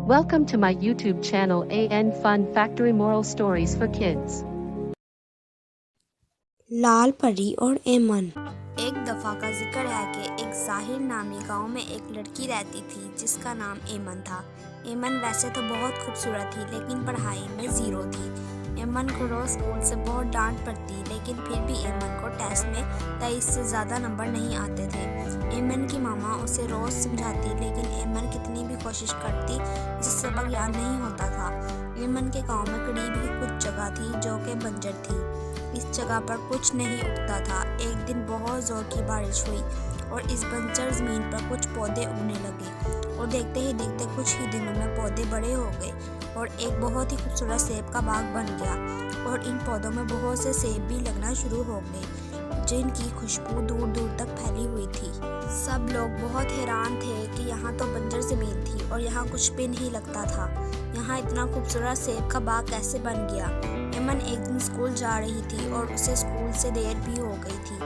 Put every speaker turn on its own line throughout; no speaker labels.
Welcome to my YouTube channel AN Fun Factory Moral Stories for Kids.
लाल परी और एमन।
एक दफ़ा का जिक्र है कि एक ज़ाहिर नामी गांव में एक लड़की रहती थी जिसका नाम एमन था। एमन वैसे तो बहुत खूबसूरत थी लेकिन पढ़ाई में ज़ीरो थी। एमन को रोज़ स्कूल से बहुत डांट पड़ती लेकिन फिर भी एमन को टेस्ट में 23 से ज़्यादा नंबर नहीं आते थे। एमन की मामा उसे रोज़ समझाती लेकिन एमन कितनी भी कोशिश करती उसे सबक याद नहीं होता था। एमन के गाँव में करीब ही कुछ जगह थी जो कि बंजर थी। इस जगह पर कुछ नहीं उगता था। एक दिन बहुत ज़ोर की बारिश हुई और इस बंजर ज़मीन पर कुछ पौधे उगने लगे और देखते ही देखते कुछ ही दिनों में पौधे बड़े हो गए और एक बहुत ही खूबसूरत सेब का बाग बन गया और इन पौधों में बहुत से सेब भी लगना शुरू हो गए जिनकी खुशबू दूर दूर तक फैली हुई थी। सब लोग बहुत हैरान थे कि यहाँ तो बंजर ज़मीन थी और यहाँ कुछ भी नहीं लगता था। यहाँ इतना खूबसूरत सेब का बाग कैसे बन गया। एमन एक दिन स्कूल जा रही थी और उसे स्कूल से देर भी हो गई थी।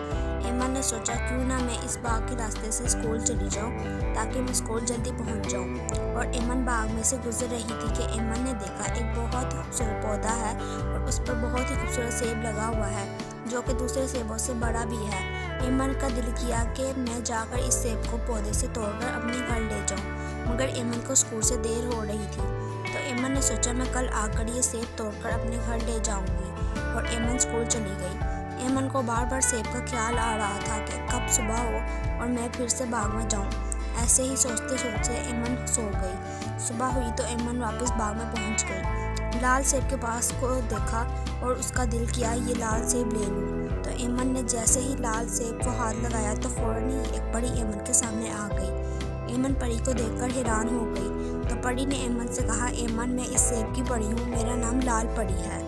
एमन ने सोचा क्यों ना मैं इस बाग के रास्ते से स्कूल चली जाऊँ ताकि मैं स्कूल जल्दी पहुँच जाऊँ। और एमन बाग में से गुजर रही थी कि एमन ने देखा एक बहुत ही खूबसूरत पौधा है और उस पर बहुत ही खूबसूरत सेब लगा हुआ है जो कि दूसरे सेबों से बड़ा भी है। एमन का दिल किया कि मैं जाकर इस सेब को पौधे से तोड़कर अपने घर ले जाऊँ, मगर एमन को स्कूल से देर हो रही थी तो एमन ने सोचा मैं कल आकर ये सेब तोड़कर अपने घर ले जाऊंगी और एमन स्कूल चली गई। एमन को बार बार सेब का ख्याल आ रहा था कि कब सुबह हो और मैं फिर से बाग में जाऊं। ऐसे ही सोचते सोचते एमन सो गई। सुबह हुई तो एमन वापस बाग में पहुंच गई। लाल सेब के पास को देखा और उसका दिल किया ये लाल सेब ले लूं। तो एमन ने जैसे ही लाल सेब को हाथ लगाया तो फौरन ही एक परी एमन के सामने आ गई। एमन परी को देखकर हैरान हो गई तो परी ने एमन से कहा, एमन मैं इस सेब की परी हूँ, मेरा नाम लाल परी है।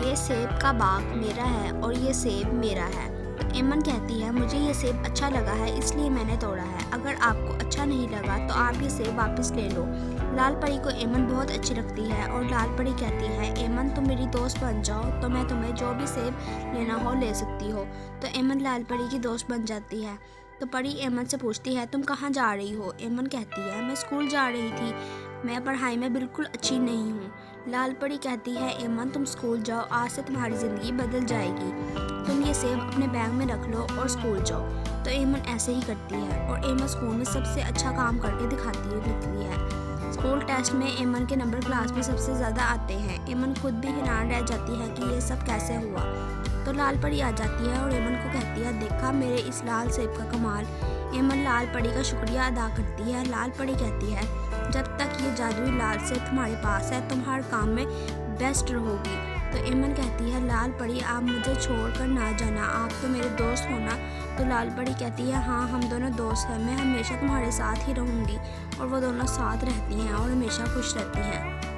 ये सेब का बाग मेरा है और ये सेब मेरा है। तो एमन कहती है मुझे ये सेब अच्छा लगा है इसलिए मैंने तोड़ा है। अगर आपको अच्छा नहीं लगा तो आप ये सेब वापस ले लो। लाल परी को एमन बहुत अच्छी लगती है और लाल परी कहती है एमन तुम मेरी दोस्त बन जाओ तो मैं तुम्हें जो भी सेब लेना हो ले सकती हो। तो एमन लाल परी की दोस्त बन जाती है। तो परी एमन से पूछती है तुम कहाँ जा रही हो। एमन कहती है मैं स्कूल जा रही थी, मैं पढ़ाई में बिल्कुल अच्छी नहीं हूँ। लाल परी कहती है एमन तुम स्कूल जाओ, आज से तुम्हारी ज़िंदगी बदल जाएगी, तुम ये सेब अपने बैग में रख लो और स्कूल जाओ। तो एमन ऐसे ही करती है और एमन स्कूल में सबसे अच्छा काम करके दिखती है। स्कूल टेस्ट में एमन के नंबर क्लास में सबसे ज़्यादा आते हैं। एमन खुद भी हैरान रह जाती है कि ये सब कैसे हुआ। तो लाल परी आ जाती है और एमन को कहती है देखा मेरे इस लाल सेब का कमाल। एमन लाल परी का शुक्रिया अदा करती है। लाल परी कहती है जब तक ये जादुई लाल सेब तुम्हारे पास है तुम हर काम में बेस्ट रहोगी। तो एमन कहती है लाल परी आप मुझे छोड़कर ना जाना, आप तो मेरे दोस्त हो ना। तो लाल परी कहती है हाँ हम दोनों दोस्त हैं, मैं हमेशा तुम्हारे साथ ही रहूँगी। और वो दोनों साथ रहती हैं और हमेशा खुश रहती हैं।